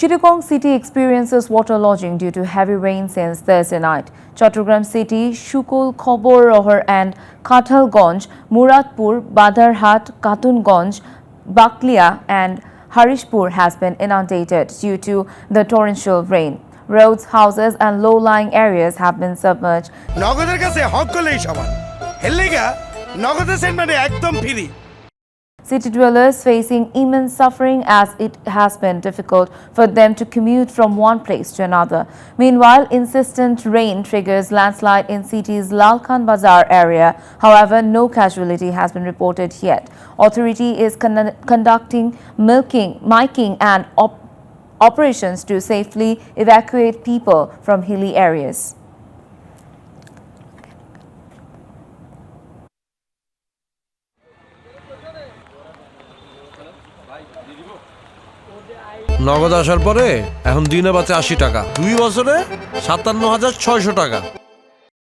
Chattogram city experiences waterlogging due to heavy rain since Thursday night. Chattogram city, Shukul Khobor and Kathalganj, Muradpur, Badarhat, Katunganj, Baklia and Harishpur has been inundated due to the torrential rain. Roads, houses and low-lying areas have been submerged. নগদের কাছে হক করলেই সমান হেললেগা নগদের সেন্টমেন্টে একদম free City dwellers facing immense suffering as it has been difficult for them to commute from one place to another. Meanwhile, insistent rain triggers landslide in city's Lalkhan Bazar area. However, no casualty has been reported yet. Authority is conducting miking and operations to safely evacuate people from hilly areas. নগদ আসার পরে এখন দিনে বাঁচে ৮০ টাকা, 2 বছরে ৫৭,৬০০ টাকা।